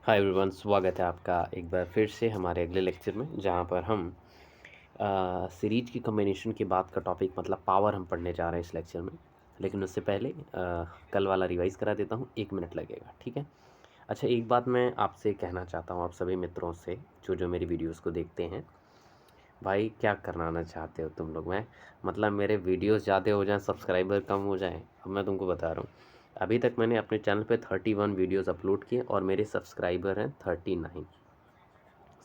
Hi everyone, स्वागत है आपका एक बार फिर से हमारे अगले लेक्चर में, जहाँ पर हम सीरीज की कम्बिनेशन की बात का टॉपिक मतलब पावर हम पढ़ने जा रहे हैं इस लेक्चर में। लेकिन उससे पहले कल वाला रिवाइज़ करा देता हूँ, 1 मिनट लगेगा, ठीक है। अच्छा, एक बात मैं आपसे कहना चाहता हूँ, आप सभी मित्रों से जो जो मेरी वीडियोज़ को देखते हैं। भाई क्या कराना चाहते हो तुम लोग? मैं मतलब मेरे वीडियोस ज़्यादा हो जाएं, सब्सक्राइबर कम हो जाएं। अब मैं तुमको बता रहा हूँ, अभी तक मैंने अपने चैनल पे 31 वीडियोस अपलोड किए और मेरे सब्सक्राइबर हैं 39।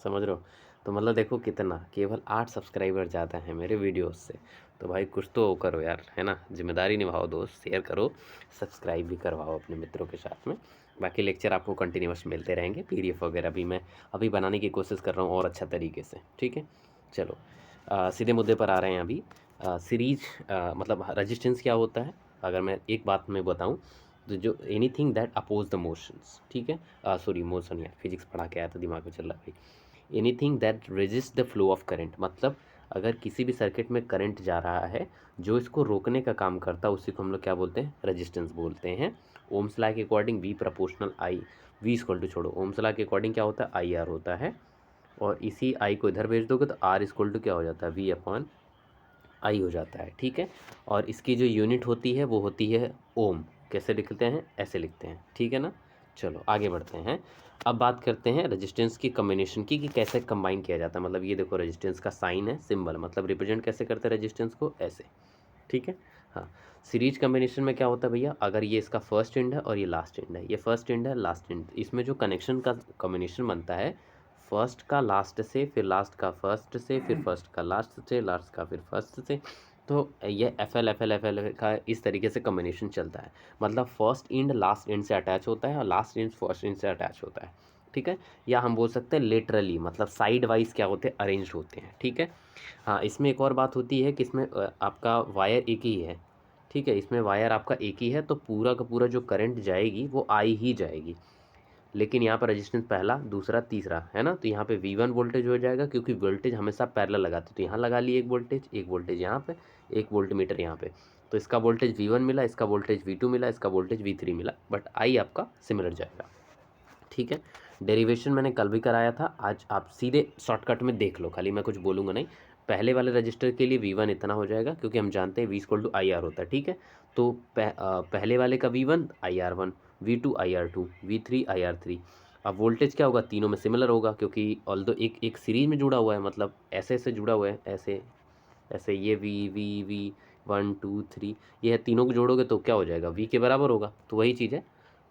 समझ रहे हो? तो मतलब देखो कितना, केवल 8 सब्सक्राइबर ज़्यादा हैं मेरे वीडियोस से। तो भाई कुछ तो करो यार, है ना? जिम्मेदारी निभाओ दोस्त, शेयर करो, सब्सक्राइब भी करवाओ अपने मित्रों के साथ में। बाकी लेक्चर आपको कंटिन्यूअस मिलते रहेंगे, पीडीएफ वगैरह भी मैं अभी बनाने की कोशिश कर रहा हूँ और अच्छा तरीके से, ठीक है। चलो सीधे मुद्दे पर आ रहे हैं अभी। सीरीज मतलब रेजिस्टेंस क्या होता है? अगर मैं एक बात में बताऊँ तो जो anything that oppose the motions, ठीक है। सॉरी, मोशन या फिजिक्स पढ़ा के आया तो दिमाग में चल रहा है भाई। Anything that resist the flow of current, मतलब अगर किसी भी सर्किट में करंट जा रहा है, जो इसको रोकने का काम करता है उसी को हम लोग क्या बोलते हैं? रेजिस्टेंस बोलते हैं। ओम्स लॉ के according V proportional I, V equal to, छोड़ो, ओम्स लॉ के अकॉर्डिंग क्या होता है? आई आर होता है। और इसी आई को इधर भेज दोगे तो आर इक्वल टू क्या हो जाता है? वी अपॉन आई हो जाता है, ठीक है। और इसकी जो यूनिट होती है वो होती है ओम। कैसे लिखते हैं? ऐसे लिखते हैं, ठीक है ना। चलो आगे बढ़ते हैं। अब बात करते हैं रेजिस्टेंस की कम्बिनेशन की, कि कैसे कंबाइन किया जाता है। मतलब ये देखो, रेजिस्टेंस का साइन है, सिंबल, मतलब रिप्रेजेंट कैसे करते हैं रेजिस्टेंस को? ऐसे, ठीक है। हाँ, सीरीज कम्बिनेशन में क्या होता है भैया? अगर ये इसका फर्स्ट एंड है और ये लास्ट एंड है, ये फर्स्ट एंड है, लास्ट एंड, इसमें जो कनेक्शन का कॉम्बिनेशन बनता है, फर्स्ट का लास्ट से, फिर लास्ट का फर्स्ट से, फिर फर्स्ट का लास्ट से, लास्ट का फिर फर्स्ट से, तो ये एफ एल का इस तरीके से कॉम्बिनेशन चलता है। मतलब फर्स्ट एंड लास्ट एंड से अटैच होता है और लास्ट एंड फर्स्ट एंड से अटैच होता है, ठीक है। या हम बोल सकते हैं लेटरली, मतलब साइड वाइज क्या होते हैं? अरेंज होते हैं, ठीक है। हाँ, इसमें एक और बात होती है कि इसमें आपका वायर एक ही है, ठीक है। इसमें वायर आपका एक ही है, तो पूरा का पूरा जो करंट जाएगी वो आई ही जाएगी। लेकिन यहाँ पर रेजिस्टेंस पहला, दूसरा, तीसरा है ना, तो यहाँ पे V1 वोल्टेज हो जाएगा, क्योंकि वोल्टेज हमेशा पैरेलल लगाते, तो यहाँ लगा लिए एक वोल्टेज यहाँ पे, एक वोल्ट मीटर यहाँ पे। तो इसका वोल्टेज V1 मिला, इसका वोल्टेज V2 मिला, इसका वोल्टेज V3 मिला, बट आई आपका सिमिलर जाएगा, ठीक है। डेरिवेशन मैंने कल भी कराया था, आज आप सीधे शॉर्टकट में देख लो, खाली मैं कुछ बोलूँगा नहीं। पहले वाले रजिस्टर के लिए V1 इतना हो जाएगा, क्योंकि हम जानते हैं V equal to I R होता है, ठीक है। तो पहले वाले का V1 IR1, V2 IR2, V3 IR3। अब वोल्टेज क्या होगा? तीनों में सिमिलर होगा, क्योंकि ऑल्दो एक एक सीरीज में जुड़ा हुआ है, मतलब ऐसे ऐसे जुड़ा हुआ है, ऐसे ऐसे, ये V 1 2 3, ये है, तीनों को जोड़ोगे तो क्या हो जाएगा? V के बराबर होगा, तो वही चीज़ है।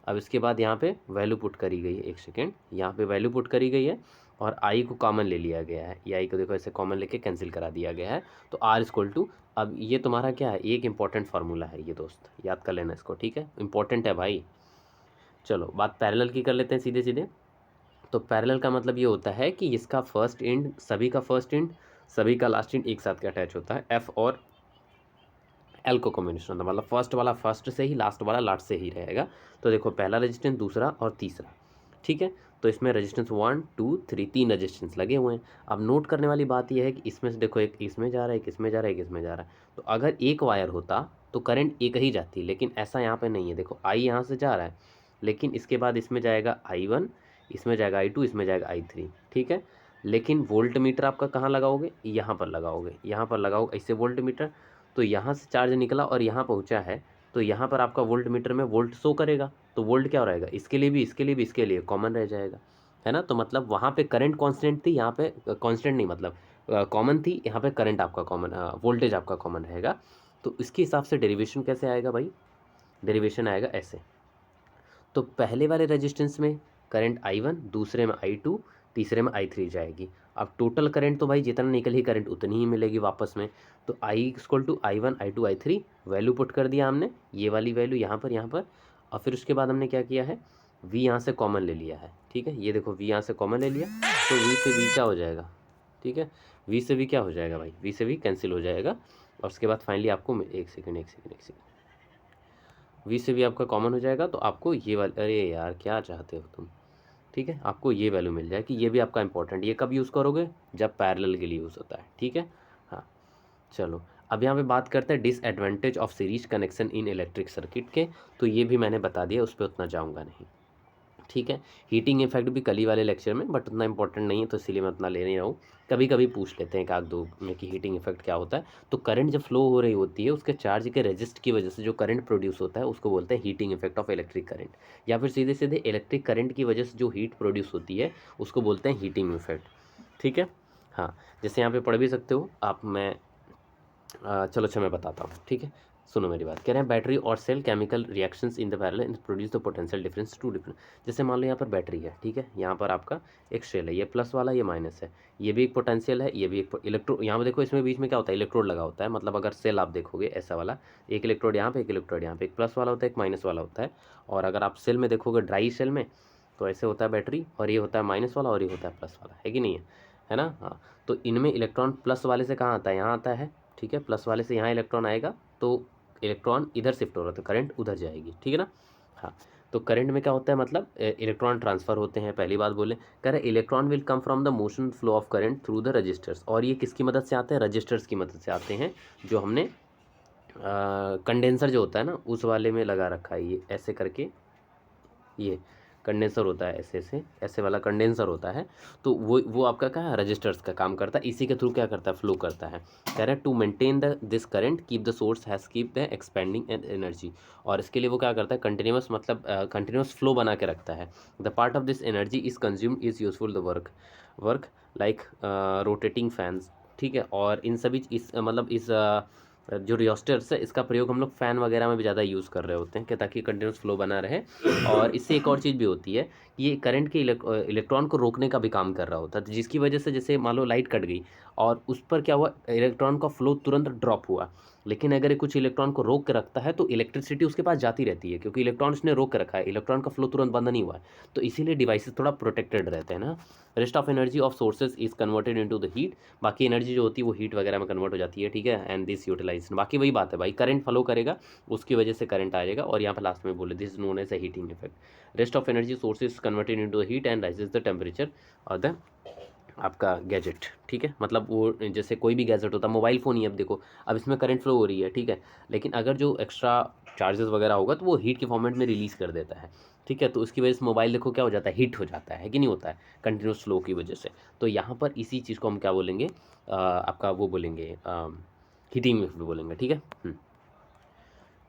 अब इसके बाद यहाँ पे वैल्यू पुट करी गई है, एक सेकेंड, यहाँ पे वैल्यू पुट करी गई है और आई को कॉमन ले लिया गया है, ये आई को देखो ऐसे कॉमन लेके कैंसिल करा दिया गया है। तो आर इक्वल टू, अब ये तुम्हारा क्या है? एक इंपॉर्टेंट फार्मूला है ये दोस्त, याद कर लेना इसको, ठीक है, इंपॉर्टेंट है भाई। चलो बात पैरेलल की कर लेते हैं सीधे सीधे। तो पैरेलल का मतलब ये होता है कि इसका फर्स्ट एंड, सभी का फर्स्ट एंड, सभी का लास्ट एंड एक साथ का अटैच होता है। एफ और एल को कॉम्बिनेशन होता है, मतलब फर्स्ट वाला फर्स्ट से ही, लास्ट वाला लास्ट से ही रहेगा। तो देखो, पहला रेजिस्टेंस, दूसरा और तीसरा, ठीक है। तो इसमें रेजिस्टेंस 1 2 3, तीन रेजिस्टेंस लगे हुए हैं। अब नोट करने वाली बात यह है कि इसमें से देखो, एक इसमें जा रहा है, एक इसमें जा रहा है, एक इसमें जा रहा है। तो अगर एक वायर होता तो करंट एक ही जाती, लेकिन ऐसा यहाँ पे नहीं है। देखो, आई यहाँ से जा रहा है, लेकिन इसके बाद इसमें जाएगा I1, इसमें जाएगा I2, इसमें जाएगा I3, ठीक है। लेकिन वोल्ट मीटर आपका कहाँ लगाओगे? यहाँ पर लगाओगे, यहाँ पर लगाओगे ऐसे वोल्ट मीटर। तो यहाँ से चार्ज निकला और यहाँ पहुँचा है, तो यहाँ पर आपका वोल्ट मीटर में वोल्ट शो करेगा। तो वोल्ट क्या हो रहेगा? इसके लिए भी, इसके लिए भी, इसके लिए कॉमन रह जाएगा, है ना। तो मतलब वहाँ पे करंट कांस्टेंट थी, यहाँ पे कांस्टेंट नहीं, मतलब कॉमन थी, यहाँ पे करंट आपका कॉमन, वोल्टेज आपका कॉमन रहेगा। तो इसके हिसाब से डेरिवेशन कैसे आएगा भाई? डेरिवेशन आएगा ऐसे। तो पहले वाले रेजिस्टेंस में करंट I1, दूसरे में I2, तीसरे में I3 जाएगी। अब टोटल करंट तो भाई जितना निकली करंट उतनी ही मिलेगी वापस में। तो I equal to I1 I2 I3, value put कर दिया हमने, ये वाली वैल्यू यहाँ पर, यहाँ पर। और फिर उसके बाद हमने क्या किया है? V यहाँ से कॉमन ले लिया है, ठीक है। ये देखो, V यहाँ से कॉमन ले लिया, तो V से V क्या हो जाएगा? ठीक है, V से V क्या हो जाएगा भाई? V से V कैंसिल हो जाएगा। और उसके बाद फाइनली आपको, एक सेकेंड एक सेकेंड एक सेकेंड, V से भी आपका कॉमन हो जाएगा, तो आपको ये वाला, अरे यार क्या चाहते हो तुम, ठीक है, आपको ये वैल्यू मिल जाए कि ये भी आपका इंपॉर्टेंट। ये कब यूज़ करोगे? जब पैरेलल के लिए यूज़ होता है, ठीक है। हाँ, चलो अब यहाँ पे बात करते हैं disadvantage of series connection in electric circuit के। तो ये भी मैंने बता दिया, उस पर उतना जाऊँगा नहीं, ठीक है। हीटिंग इफेक्ट भी कल ही वाले लेक्चर में, बट उतना इंपॉर्टेंट नहीं है तो इसीलिए मैं उतना ले नहीं रहा हूँ। कभी कभी पूछ लेते हैं एक आध दो में कि हीटिंग इफेक्ट क्या होता है। तो करंट जब फ्लो हो रही होती है उसके चार्ज के रेजिस्ट की वजह से जो करंट प्रोड्यूस होता है उसको बोलते हैं heating effect of electric current, या फिर सीधे सीधे इलेक्ट्रिक करंट की वजह से जो हीट प्रोड्यूस होती है उसको बोलते हैं हीटिंग इफेक्ट। ठीक है। हाँ, जैसे यहाँ पे पढ़ भी सकते हो आप। मैं चलो अच्छा मैं बताता हूँ, ठीक है। सुनो मेरी बात, कह रहे हैं बैटरी और cell chemical reactions in the parallel and produce the potential difference to different. जैसे मान लो यहाँ पर बैटरी है, ठीक है, यहाँ पर आपका एक सेल है, ये प्लस वाला, ये माइनस है, ये भी एक पोटेंशियल है, ये भी एक इलेक्ट्रो, यहाँ पर देखो इसमें बीच में क्या होता है, इलेक्ट्रोड लगा होता है। मतलब अगर सेल आप देखोगे ऐसा वाला, एक इलेक्ट्रोड यहाँ पे, एक इलेक्ट्रोड यहाँ पे, एक प्लस वाला होता है, एक माइनस वाला होता है। और अगर आप सेल में देखोगे ड्राई सेल में, तो ऐसे होता है बैटरी, और ये होता है माइनस वाला, और ये होता है प्लस वाला, है कि नहीं है ना। हाँ, तो इनमें इलेक्ट्रॉन प्लस वाले से कहाँ आता है, यहाँ आता है, ठीक है। प्लस वाले से यहाँ इलेक्ट्रॉन आएगा तो इलेक्ट्रॉन इधर शिफ्ट हो रहा है तो करंट उधर जाएगी, ठीक है ना। हाँ, तो करंट में क्या होता है, मतलब इलेक्ट्रॉन ट्रांसफर होते हैं। पहली बात बोले, कह रहे electron will come from the motion flow of current through the resistors. और ये किसकी मदद से आते हैं, रजिस्टर्स की मदद से आते हैं, जो हमने कंडेंसर जो होता है ना उस वाले में लगा रखा है, ये ऐसे करके, ये कंडेंसर होता है, ऐसे ऐसे ऐसे वाला कंडेंसर होता है। तो वो आपका क्या है, रजिस्टर्स का काम करता है, इसी के थ्रू क्या करता है, फ्लो करता है। कह रहा है to maintain the this current keep the source has keep the expending and energy. और इसके लिए वो क्या करता है, कंटिन्यूस, मतलब कंटिन्यूस फ्लो बना के रखता है। The part of this energy is consumed is useful the work like rotating fans, ठीक है। और इन सभी इस मतलब इस जो रियोस्टर्स है इसका प्रयोग हम लोग फ़ैन वगैरह में भी ज़्यादा यूज़ कर रहे होते हैं कि ताकि कंटिन्यूस फ्लो बना रहे। और इससे एक और चीज़ भी होती है, ये करंट के इलेक्ट्रॉन को रोकने का भी काम कर रहा होता है। तो जिसकी वजह से जैसे मान लो लाइट कट गई और उस पर क्या हुआ, इलेक्ट्रॉन का फ्लो तुरंत ड्रॉप हुआ। लेकिन अगर ये कुछ इलेक्ट्रॉन को रोक के रखता है तो इलेक्ट्रिसिटी उसके पास जाती रहती है, क्योंकि इलेक्ट्रॉन उसने रोक के रखा है, इलेक्ट्रॉन का फ्लो तुरंत बंद नहीं हुआ है। तो इसीलिए डिवाइसेस थोड़ा प्रोटेक्टेड रहते हैं ना। Rest of energy of sources is converted into the heat. बाकी एनर्जी जो होती है वो हीट वगैरह में कन्वर्ट हो जाती है, ठीक है। एंड दिस यूटिलाइजेशन, बाकी वही बात है भाई, करंट फ्लो करेगा उसकी वजह से करंट आएगा। और यहाँ पर लास्ट में बोले this is known as a heating effect. Rest of energy sources converted into the heat and raises the temperature और द आपका गैजेट, ठीक है। मतलब वो जैसे कोई भी गैजेट होता है, मोबाइल फ़ोन ही अब देखो, अब इसमें करंट फ्लो हो रही है, ठीक है। लेकिन अगर जो एक्स्ट्रा चार्जेस वगैरह होगा तो वो हीट के फॉर्मेट में रिलीज़ कर देता है, ठीक है। तो उसकी वजह से मोबाइल देखो क्या हो जाता है, हीट हो जाता है कि नहीं होता है, कंटिन्यूस फ्लो की वजह से। तो यहाँ पर इसी चीज़ को हम क्या बोलेंगे, आपका वो बोलेंगे हीटिंग इफेक्ट बोलेंगे, ठीक है।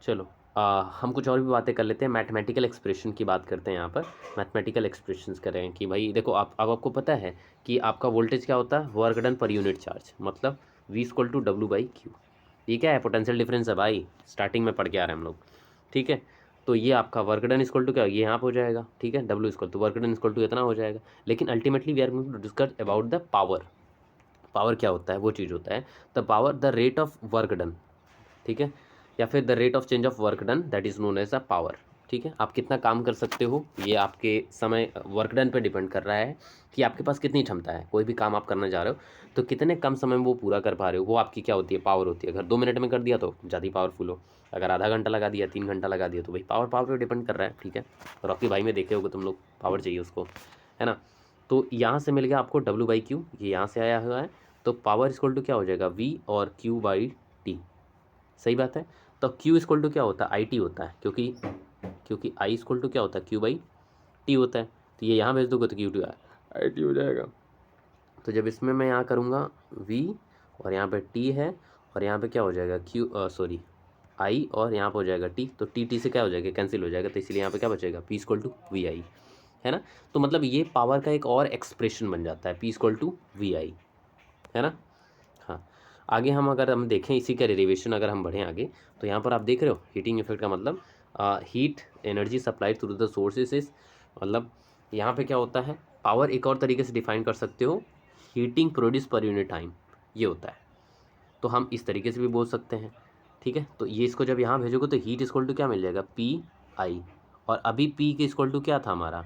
चलो हम कुछ और भी बातें कर लेते हैं। मैथमेटिकल एक्सप्रेशन की बात करते हैं। यहाँ पर मैथमेटिकल एक्सप्रेशंस कर रहे हैं कि भाई देखो, आप अब आपको पता है कि आपका वोल्टेज क्या होता है, work done per unit charge, मतलब V इक्वल टू W/Q। ये क्या है, पोटेंशियल डिफरेंस है भाई, स्टार्टिंग में पढ़ के आ रहे हैं हम लोग, ठीक है। तो ये आपका वर्क डन इक्वल टू क्या, ये यहाँ पर हो जाएगा, ठीक है। W equal to work done equal to इतना हो जाएगा। लेकिन ultimately we are going to discuss about the power. Power क्या होता है, वो चीज़ होता है the power, the rate of work done, ठीक है। या फिर the rate of change of work done, that is known as a power, ठीक है। आप कितना काम कर सकते हो, ये आपके समय वर्क डन पे डिपेंड कर रहा है कि आपके पास कितनी क्षमता है। कोई भी काम आप करना चाह रहे हो तो कितने कम समय में वो पूरा कर पा रहे हो, वो आपकी क्या होती है, पावर होती है। अगर 2 मिनट में कर दिया तो ज़्यादा पावरफुल हो, अगर आधा घंटा लगा दिया, 3 घंटा लगा दिया, तो भाई पावर पावर पे डिपेंड कर रहा है, ठीक है। रॉकी भाई में देखे होगे तुम लोग, पावर चाहिए उसको, है ना। तो यहाँ से मिल गया आपको W/Q, ये यहाँ से आया हुआ है। तो पावर इक्वल टू क्या हो जाएगा, V और Q/T, सही बात है। तो Q इक्वल टू क्या होता है, IT होता है, क्योंकि I इक्वल टू क्या होता है, Q/T होता है। तो ये यहाँ भेज दोगे तो Q2 IT हो जाएगा। तो जब इसमें मैं यहाँ करूँगा V और यहाँ पे T है, और यहाँ पे क्या हो जाएगा I, और यहाँ पे हो जाएगा T, तो T से क्या हो जाएगा, कैंसिल हो जाएगा। तो इसलिए यहाँ पे क्या बचेगा, P इक्वल टू VI, है ना। तो मतलब ये पावर का एक और एक्सप्रेशन बन जाता है, P इक्वल टू VI, है ना। हाँ, आगे हम अगर हम देखें इसी का डेरिवेशन, अगर हम बढ़ें आगे, तो यहाँ पर आप देख रहे हो हीटिंग इफेक्ट का मतलब heat energy supplied through the sources is, मतलब यहाँ पे क्या होता है, पावर एक और तरीके से डिफाइन कर सकते हो, हीटिंग प्रोड्यूस पर यूनिट टाइम, ये होता है। तो हम इस तरीके से भी बोल सकते हैं, ठीक है। तो ये इसको जब यहाँ भेजोगे तो हीट इक्वल टू क्या मिल जाएगा, PI। और अभी P के इक्वल टू क्या था हमारा,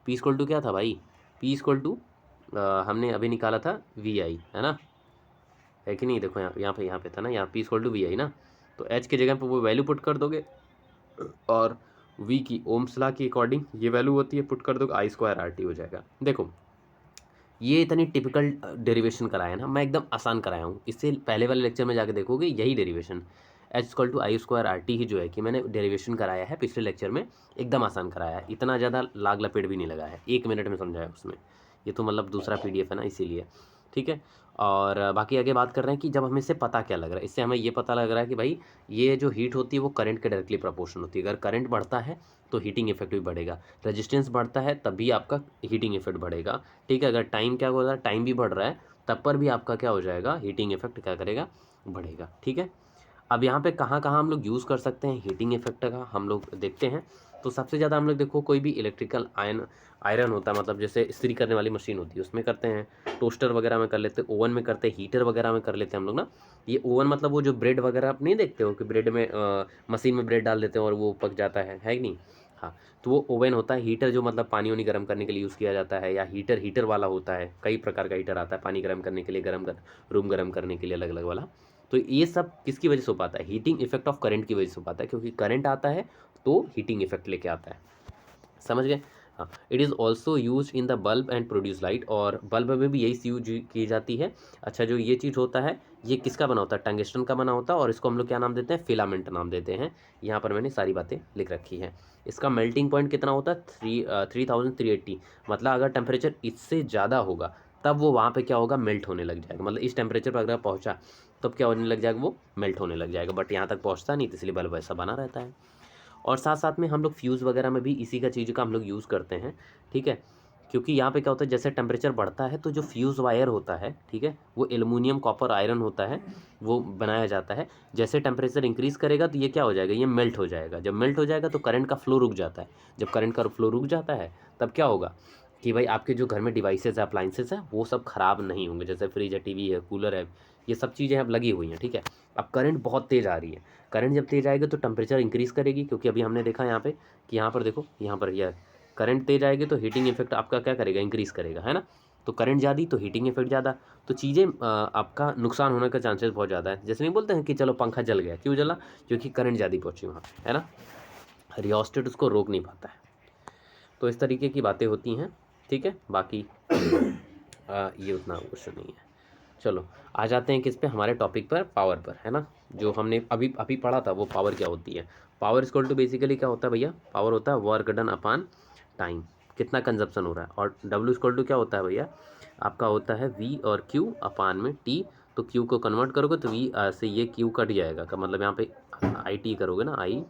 P इक्वल टू क्या था भाई, P इक्वल टू हमने अभी निकाला था VI, है ना, है कि नहीं। देखो यहाँ पे था ना, यहाँ P इक्वल टू VI ना। तो H की जगह पे वो वैल्यू पुट कर दोगे, और V की ओम्स लॉ के अकॉर्डिंग ये वैल्यू होती है, पुट कर दोगे, I²RT हो जाएगा। देखो ये इतनी टिपिकल डेरिवेशन कराया ना, मैं एकदम आसान कराया हूँ। इससे पहले वाले लेक्चर में जाके देखोगे यही डेरिवेशन, H=I²RT ही जो है कि मैंने डेरिवेशन कराया है पिछले लेक्चर में, एकदम आसान कराया है, इतना ज़्यादा लाग लपेट भी नहीं लगा है, 1 मिनट में समझाया उसमें। ये तो मतलब दूसरा PDF है ना, इसीलिए। ठीक है, और बाकी आगे बात कर रहे हैं कि जब हमें इससे पता क्या लग रहा है, इससे हमें ये पता लग रहा है कि भाई ये जो हीट होती है वो करंट के डायरेक्टली प्रोपोर्शनल होती है। अगर करंट बढ़ता है तो हीटिंग इफेक्ट भी बढ़ेगा, रेजिस्टेंस बढ़ता है तब भी आपका हीटिंग इफेक्ट बढ़ेगा। ठीक है, अगर टाइम क्या हो रहा है, टाइम भी बढ़ रहा है तब पर भी आपका क्या हो जाएगा, हीटिंग इफेक्ट क्या करेगा, बढ़ेगा। ठीक है, अब यहाँ पे कहाँ कहाँ हम लोग यूज़ कर सकते हैं हीटिंग इफेक्ट का, हम लोग देखते हैं। तो सबसे ज़्यादा हम लोग देखो, कोई भी इलेक्ट्रिकल आयरन होता है, मतलब जैसे इस्त्री करने वाली मशीन होती है उसमें करते हैं, टोस्टर वगैरह में कर लेते हैं, ओवन में करते हैं, हीटर वगैरह में कर लेते हैं हम लोग ना। ये ओवन मतलब वो जो ब्रेड वगैरह आप नहीं देखते हो कि ब्रेड में मशीन में ब्रेड डाल देते हैं और वो पक जाता है कि नहीं। हाँ, तो वो ओवन होता है। हीटर जो मतलब पानी वानी गर्म करने के लिए यूज़ किया जाता है, या हीटर वाला होता है, कई प्रकार का हीटर आता है पानी गर्म करने के लिए, रूम गर्म करने के लिए अलग अलग वाला। तो ये सब किसकी वजह से हो पाता है, हीटिंग इफेक्ट ऑफ करंट की वजह से हो पाता है, क्योंकि करंट आता है तो हीटिंग इफेक्ट लेके आता है। समझ गए। हाँ, it is also use in the bulb and produce light, और बल्ब में भी यही यूज की जाती है। अच्छा, जो ये चीज़ होता है ये किसका बना होता है, टंगस्टन का बना होता है, और इसको हम लोग क्या नाम देते हैं, फिलामेंट नाम देते हैं। यहाँ पर मैंने सारी बातें लिख रखी हैं। इसका मेल्टिंग पॉइंट कितना होता है, 3380, मतलब अगर टेम्परेचर इससे ज़्यादा होगा तब वो वहाँ पे क्या होगा, मेल्ट होने लग जाएगा। मतलब इस टेम्परेचर पर अगर पहुँचा तब क्या होने लग जाएगा, वो मेल्ट होने लग जाएगा, बट यहाँ तक पहुँचता नहीं, तो इसलिए बल्ब ऐसा बना रहता है। और साथ साथ में हम लोग फ्यूज़ वगैरह में भी इसी का चीज़ का हम लोग यूज़ करते हैं। ठीक है, क्योंकि यहाँ पे क्या होता है, जैसे टेम्परेचर बढ़ता है तो जो फ्यूज़ वायर होता है, ठीक है, वो एल्युमिनियम कॉपर आयरन होता है, वो बनाया जाता है। जैसे टेम्परेचर इंक्रीज़ करेगा तो ये क्या हो जाएगा, ये मेल्ट हो जाएगा। जब मेल्ट हो जाएगा तो करंट का फ्लो रुक जाता है। जब करंट का फ्लो रुक जाता है तब क्या होगा कि भाई आपके जो घर में डिवाइसेज है, अप्लाइंसेस है, वो सब ख़राब नहीं होंगे। जैसे फ्रिज है, टीवी है, कूलर है, ये सब चीज़ें अब लगी हुई हैं। ठीक है, अब करंट बहुत तेज़ आ रही है, करंट जब तेज़ आएगी तो टेम्परेचर इंक्रीज़ करेगी, क्योंकि अभी हमने देखा यहाँ पे कि यहाँ पर देखो, यहाँ पर यह करंट तेज आएगी तो हीटिंग इफेक्ट आपका क्या करेगा, इंक्रीज़ करेगा, है ना। तो करंट ज़्यादा तो हीटिंग इफेक्ट ज़्यादा, तो चीज़ें आपका नुकसान होने का चांसेस बहुत ज़्यादा है। जैसे नहीं बोलते हैं कि चलो पंखा जल गया, क्यों जला, क्योंकि करंट ज़्यादा पहुँची वहाँ, है ना, रियोस्टेट उसको रोक नहीं पाता है। तो इस तरीके की बातें होती हैं। ठीक है, बाकी ये उतना क्वेश्चन नहीं है। चलो आ जाते हैं किस पे, हमारे टॉपिक पर, पावर पर, है ना। जो हमने अभी अभी पढ़ा था वो पावर क्या होती है। पावर इक्वल टू बेसिकली क्या होता है भैया, पावर होता है वर्क डन अपॉन टाइम, कितना कंजप्शन हो रहा है। और डब्ल्यू इक्वल टू क्या होता है भैया, आपका होता है वी और क्यू अपान में टी। तो क्यू को कन्वर्ट करोगे तो वी से ये क्यू कट जाएगा, का मतलब यहाँ पे आई टी करोगे ना, आई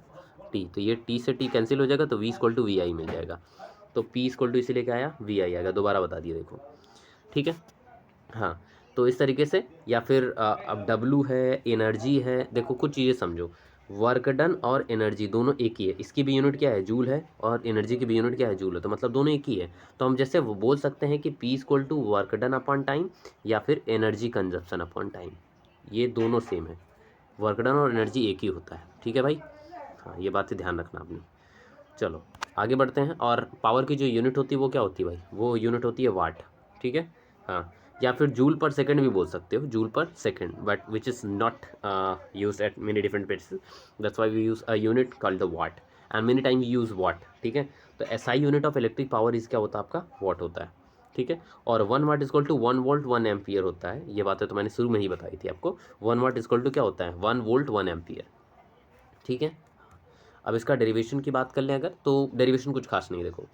टी, तो ये टी से टी कैंसिल हो जाएगा, तो वी इक्वल टू वी आई मिल जाएगा। तो पी इक्वल टू इसीलिए क्या आया, वी आई आएगा। दोबारा बता दिया देखो, ठीक है। हाँ, तो इस तरीके से, या फिर अब डब्लू है, एनर्जी है। देखो कुछ चीज़ें समझो, वर्क डन और एनर्जी दोनों एक ही है। इसकी भी यूनिट क्या है, जूल है, और एनर्जी की भी यूनिट क्या है, जूल है। तो मतलब दोनों एक ही है। तो हम जैसे वो बोल सकते हैं कि P equal to work done upon time, या फिर एनर्जी कंजप्शन अपॉन टाइम, ये दोनों सेम है। वर्क डन और एनर्जी एक ही होता है। ठीक है भाई, हाँ, ये बातें ध्यान रखना आपने। चलो आगे बढ़ते हैं। और पावर की जो यूनिट होती है वो क्या होती है भाई, वो यूनिट होती है वाट। ठीक है, हाँ, या फिर जूल पर सेकंड भी बोल सकते हो, joule per second, but which is not use at many different places, that's why we use a unit called the watt, and many time we use watt. ठीक है, तो SI unit of electric power is क्या होता है आपका, वाट होता है। ठीक है, और 1 वाट इक्वल टू 1 वोल्ट 1 एम्पियर होता है। ये बातें तो मैंने शुरू में ही बताई थी आपको। 1 वाट इक्वल टू क्या होता है, 1 वोल्ट 1 एम्पियर। ठीक है, अब इसका डेरिवेशन की बात कर लें अगर, तो डेरिवेशन कुछ खास नहीं है। देखो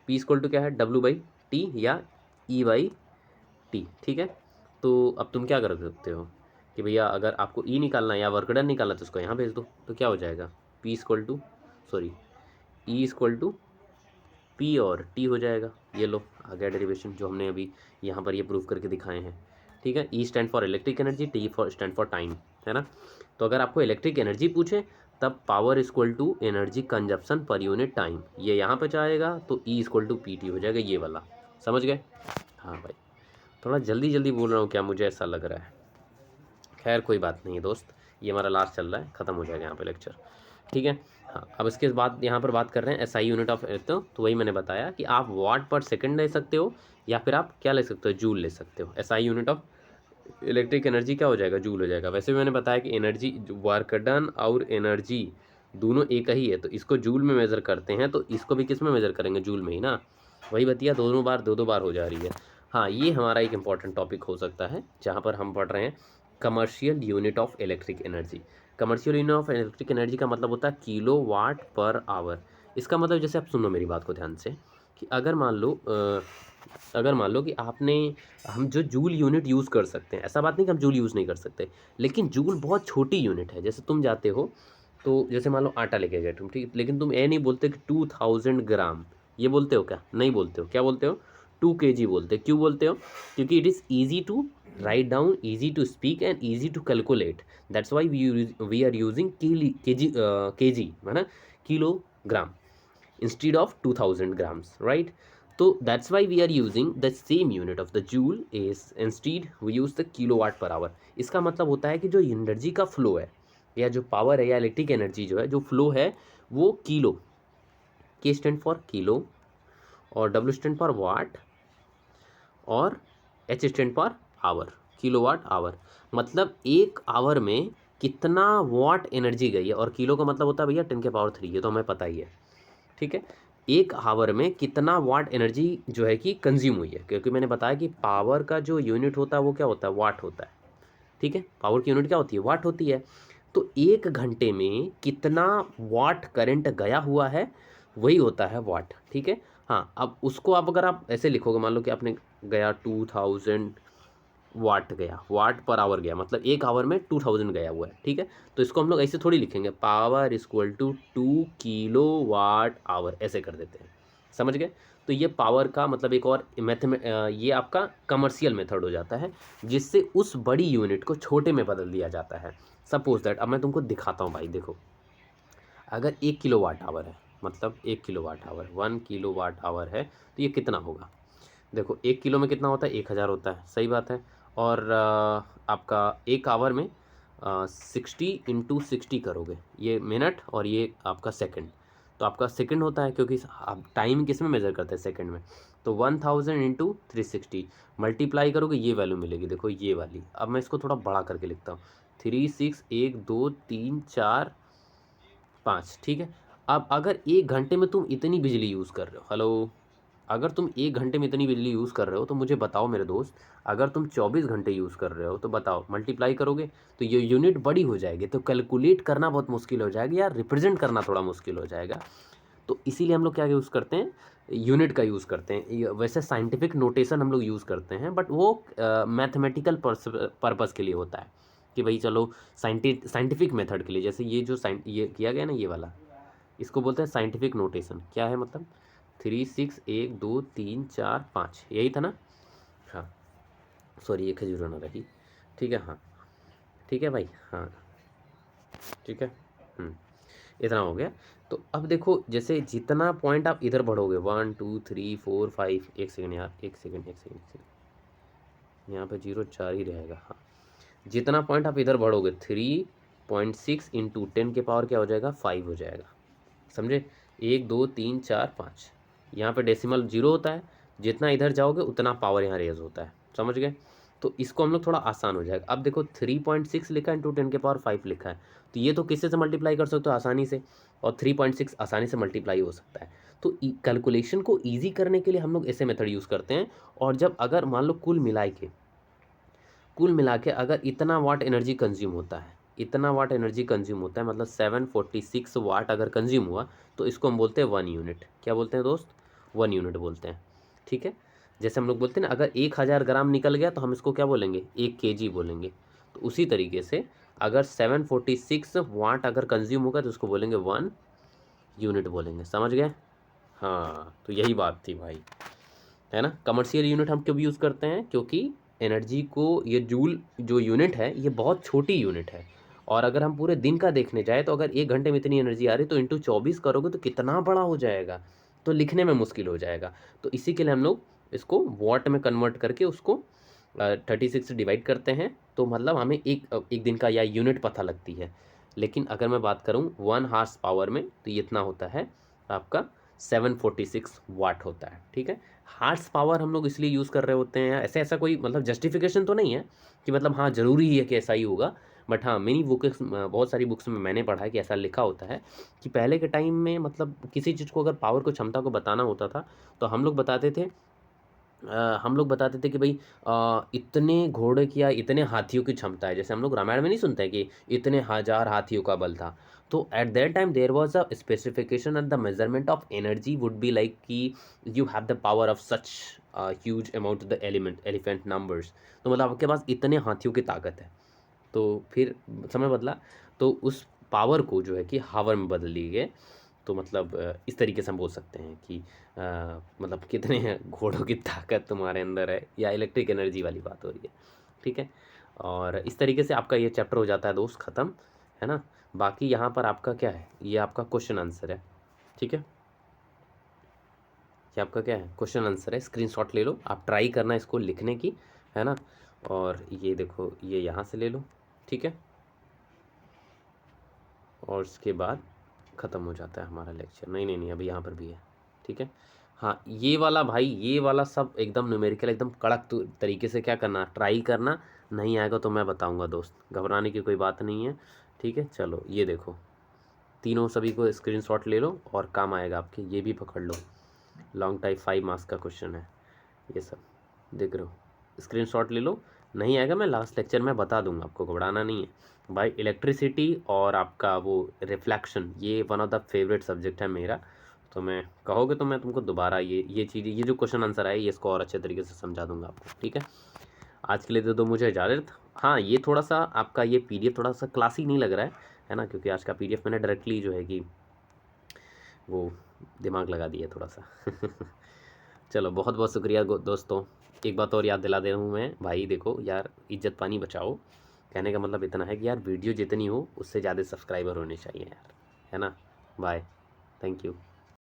पी इक्वल टू क्या है, डब्ल्यू बाई टी या ई बाई टी। ठीक है, तो अब तुम क्या कर सकते हो कि भैया अगर आपको ई निकालना है या वर्क डन निकालना है तो उसको यहाँ भेज दो, तो क्या हो जाएगा, P equal to, sorry, E equal to P और टी हो जाएगा। ये लो आ गया डेरिवेशन जो हमने अभी यहाँ पर ये प्रूव करके दिखाए हैं। ठीक है, E stand for electric energy, T for stand for time, है ना। तो अगर आपको इलेक्ट्रिक एनर्जी पूछे तब power equal to energy consumption per unit time, ये यहाँ पे जाएगा, तो E equal to P T हो जाएगा, ये वाला। समझ गए। हाँ भाई, थोड़ा जल्दी जल्दी बोल रहा हूँ क्या, मुझे ऐसा लग रहा है। खैर कोई बात नहीं है दोस्त, ये हमारा लास्ट चल रहा है, ख़त्म हो जाएगा यहाँ पे लेक्चर। ठीक है, हाँ, अब इसके बाद यहाँ पर बात कर रहे हैं एसआई यूनिट ऑफ अर्थ। तो वही मैंने बताया कि आप वाट पर सेकंड ले सकते हो, या फिर आप क्या ले सकते हो, जूल ले सकते हो। SI unit of electric energy क्या हो जाएगा, जूल हो जाएगा। वैसे भी मैंने बताया कि एनर्जी, वर्क डन और एनर्जी दोनों एक ही है, तो इसको जूल में मेज़र करते हैं, तो इसको भी किस में मेज़र करेंगे, जूल में ही ना। वही बतिया दोनों बार दो बार हो जा रही है। हाँ, ये हमारा एक इंपॉर्टेंट टॉपिक हो सकता है जहाँ पर हम पढ़ रहे हैं commercial unit of electric energy. Commercial unit of electric energy का मतलब होता है किलो वाट पर आवर। इसका मतलब जैसे आप सुनो मेरी बात को ध्यान से कि अगर मान लो कि आपने हम जो जूल यूनिट यूज़ कर सकते हैं, ऐसा बात नहीं कि हम जूल यूज़ नहीं कर सकते, लेकिन जूल बहुत छोटी यूनिट है। जैसे तुम जाते हो तो जैसे मान लो आटा लेके गए तुम, ठीक, लेकिन तुम ये नहीं बोलते कि 2000 ग्राम, ये बोलते हो क्या? नहीं बोलते हो। क्या बोलते हो? 2 kg बोलते हो। क्यों बोलते हो? क्योंकि it is easy to write down, easy to speak and easy to calculate. That's why we are using KG है ना, kilogram, instead of 2000 grams, right? So that's why we are using the same unit of the joule is instead we use the kilowatt per hour। इसका मतलब होता है कि जो energy का flow है या जो पावर है या इलेक्ट्रिक एनर्जी जो है जो फ्लो है वो kilo, K stand for kilo और डब्ल्यू स्टैंड फॉर वाट और H stand for hour, kilowatt hour. मतलब एक आवर में कितना वाट एनर्जी गई है, और किलो का मतलब होता है भैया 10⁻³ ये तो हमें पता ही है, ठीक है। एक हावर में कितना वाट एनर्जी जो है कि कंज्यूम हुई है, क्योंकि मैंने बताया कि पावर का जो यूनिट होता है वो क्या होता है? वाट होता है, ठीक है। पावर की यूनिट क्या होती है? वाट होती है। तो एक घंटे में कितना वाट करंट गया हुआ है वही होता है वाट, ठीक है। हाँ, अब उसको आप अगर आप ऐसे लिखोगे, मान लो कि आपने गया 2000 वाट गया, वाट पर आवर गया, मतलब एक आवर में 2000 गया हुआ है, ठीक है। तो इसको हम लोग ऐसे थोड़ी लिखेंगे, पावर इक्वल टू 2 kWh, ऐसे कर देते हैं, समझ गए। तो ये पावर का मतलब एक और ये आपका कमर्शियल मेथड हो जाता है, जिससे उस बड़ी यूनिट को छोटे में बदल दिया जाता है। सपोज दैट, अब मैं तुमको दिखाता हूँ भाई, देखो, अगर 1 kWh है, मतलब 1 kWh 1 kWh है, तो ये कितना होगा? देखो 1 किलो में कितना होता है? 1000 होता है, सही बात है। और आपका एक आवर में 60 × 60 करोगे, ये मिनट और ये आपका सेकंड, तो आपका सेकंड होता है, क्योंकि आप टाइम किस में मेजर करते हैं? सेकंड में। तो 1000 × 360 मल्टीप्लाई करोगे, ये वैल्यू मिलेगी, देखो ये वाली। अब मैं इसको थोड़ा बड़ा करके लिखता हूँ, 3 6 1 2 3 4 5, ठीक है। अब अगर एक घंटे में तुम इतनी बिजली यूज़ कर रहे हो, हेलो, अगर तुम एक घंटे में इतनी बिजली यूज़ कर रहे हो तो मुझे बताओ मेरे दोस्त, अगर तुम 24 घंटे यूज़ कर रहे हो तो बताओ, मल्टीप्लाई करोगे तो ये यूनिट बड़ी हो जाएगी, तो कैलकुलेट करना बहुत मुश्किल हो जाएगा या रिप्रेजेंट करना थोड़ा मुश्किल हो जाएगा। तो इसीलिए हम लोग क्या यूज़ करते हैं? यूनिट का यूज़ करते हैं। वैसे साइंटिफिक नोटेशन हम लोग यूज़ करते हैं, बट वो मैथमेटिकल पर्पज़ के लिए होता है कि भाई चलो साइंटिफिक मेथड के लिए। जैसे ये जो ये किया गया ना, ये वाला, इसको बोलते हैं साइंटिफिक नोटेशन। क्या है मतलब? 3 6 1 2 3 4 5, यही था ना? हाँ, सॉरी, ये खजूर ना रही, ठीक है। हाँ, ठीक है भाई, हाँ, ठीक है। इतना हो गया। तो अब देखो, जैसे जितना पॉइंट आप इधर बढ़ोगे, 1 2 3 4 5, एक सेकेंड यार, एक सेकेंड, एक सेकेंड, एक सेकेंड, यहाँ पे 0 4 ही रहेगा। हाँ, जितना पॉइंट आप इधर बढ़ोगे, 3.6 इंटू 10 के पावर क्या हो जाएगा? 5 हो जाएगा, समझे? 1 2 3 4 5, यहाँ पे डेसिमल 0 होता है, जितना इधर जाओगे उतना पावर यहाँ रेज होता है, समझ गए? तो इसको हम लोग थोड़ा आसान हो जाएगा। अब देखो 3.6 लिखा है इंटू 10 के पावर 5 लिखा है, तो ये तो किससे से मल्टीप्लाई कर सकते हो? आसानी से, और 3.6 आसानी से मल्टीप्लाई हो सकता है। तो कैलकुलेशन को ईजी करने के लिए हम लोग ऐसे मेथड यूज़ करते हैं। और जब अगर मान लो कुल मिला के अगर इतना वाट एनर्जी कंज्यूम होता है, इतना वाट एनर्जी कंज्यूम होता है, मतलब 746 वाट अगर कंज्यूम हुआ, तो इसको हम बोलते हैं 1 यूनिट। क्या बोलते हैं दोस्त? 1 यूनिट बोलते हैं, ठीक है। जैसे हम लोग बोलते हैं ना, अगर 1000 ग्राम निकल गया तो हम इसको क्या बोलेंगे? 1 kg बोलेंगे। तो उसी तरीके से अगर 746 वाट अगर कंज्यूम होगा तो उसको बोलेंगे 1 यूनिट बोलेंगे, समझ गए? हाँ, तो यही बात थी भाई, है ना। कमर्शियल यूनिट हम क्यों यूज़ करते हैं? क्योंकि एनर्जी को, ये जूल जो यूनिट है ये बहुत छोटी यूनिट है, और अगर हम पूरे दिन का देखने जाए तो अगर एक घंटे में इतनी एनर्जी आ रही तो इंटू 24 करोगे तो कितना बड़ा हो जाएगा, तो लिखने में मुश्किल हो जाएगा। तो इसी के लिए हम लोग इसको वॉट में कन्वर्ट करके उसको 36 से डिवाइड करते हैं, तो मतलब हमें एक दिन का या यूनिट पता लगती है। लेकिन अगर मैं बात करूँ 1 हॉर्स पावर में, तो ये इतना होता है आपका 746 वाट होता है, ठीक है। हार्स पावर हम लोग इसलिए यूज़ कर रहे होते हैं, ऐसे ऐसा कोई मतलब जस्टिफिकेशन तो नहीं है कि मतलब हाँ ज़रूरी है कि ऐसा ही होगा, बट हाँ मेरी बुक्स, बहुत सारी बुक्स में मैंने पढ़ा है कि ऐसा लिखा होता है कि पहले के टाइम में मतलब किसी चीज़ को अगर पावर को, क्षमता को बताना होता था, तो हम लोग बताते थे हम लोग बताते थे कि भाई इतने घोड़े की या इतने हाथियों की क्षमता है, जैसे हम लोग रामायण में नहीं सुनते हैं कि इतने हजार हाथियों का बल था। तो at that time there was a specification and the measurement of energy would be like कि you have the power of such huge amount the elephant numbers. तो मतलब आपके पास इतने हाथियों की ताकत है। तो फिर समय बदला, तो उस पावर को जो है कि हावर में बदल ली गए। तो मतलब इस तरीके से हम बोल सकते हैं कि मतलब कितने घोड़ों की ताकत तुम्हारे अंदर है, या इलेक्ट्रिक एनर्जी वाली बात हो रही है। ठीक है, और इस तरीके से आपका ये चैप्टर हो जाता है दोस्त ख़त्म, है ना। बाकी यहाँ पर आपका क्या है, ये आपका क्वेश्चन आंसर है। ठीक है, ये आपका क्या है, क्वेश्चन आंसर है। स्क्रीनशॉट ले लो, आप ट्राई करना इसको लिखने की, है ना। और ये देखो, ये यहाँ से ले लो। ठीक है, और उसके बाद ख़त्म हो जाता है हमारा लेक्चर। नहीं नहीं नहीं, अभी यहाँ पर भी है। ठीक है, हाँ ये वाला भाई, ये वाला सब एकदम न्यूमेरिकल, एकदम कड़क तरीके से क्या करना, ट्राई करना। नहीं आएगा तो मैं बताऊंगा दोस्त, घबराने की कोई बात नहीं है। ठीक है, चलो ये देखो, तीनों सभी को स्क्रीनशॉट ले लो और काम आएगा आपके। ये भी पकड़ लो, लॉन्ग टाइप 5 मार्क्स का क्वेश्चन है ये सब, देख रहे हो। स्क्रीनशॉट ले लो, नहीं आएगा मैं लास्ट लेक्चर में बता दूंगा आपको, घबराना नहीं है भाई। इलेक्ट्रिसिटी और आपका वो रिफ्लेक्शन, ये one of the favourite subject है मेरा। तो मैं कहोगे तो मैं तुमको दोबारा ये चीज़, ये जो क्वेश्चन आंसर है ये इसको और अच्छे तरीके से समझा दूंगा आपको। ठीक है, आज के लिए दे दो मुझे इजाज़त। हाँ, ये थोड़ा सा आपका ये पीडीएफ थोड़ा सा क्लासिक नहीं लग रहा है ना, क्योंकि आज का पीडीएफ मैंने डायरेक्टली जो है कि वो दिमाग लगा दिया थोड़ा सा। चलो बहुत बहुत शुक्रिया दोस्तों। एक बात और याद दिला दे रहा हूँ मैं भाई, देखो यार, इज्जत पानी बचाओ। कहने का मतलब इतना है कि यार वीडियो जितनी हो उससे ज़्यादा सब्सक्राइबर होने चाहिए यार, है ना। Bye, thank you.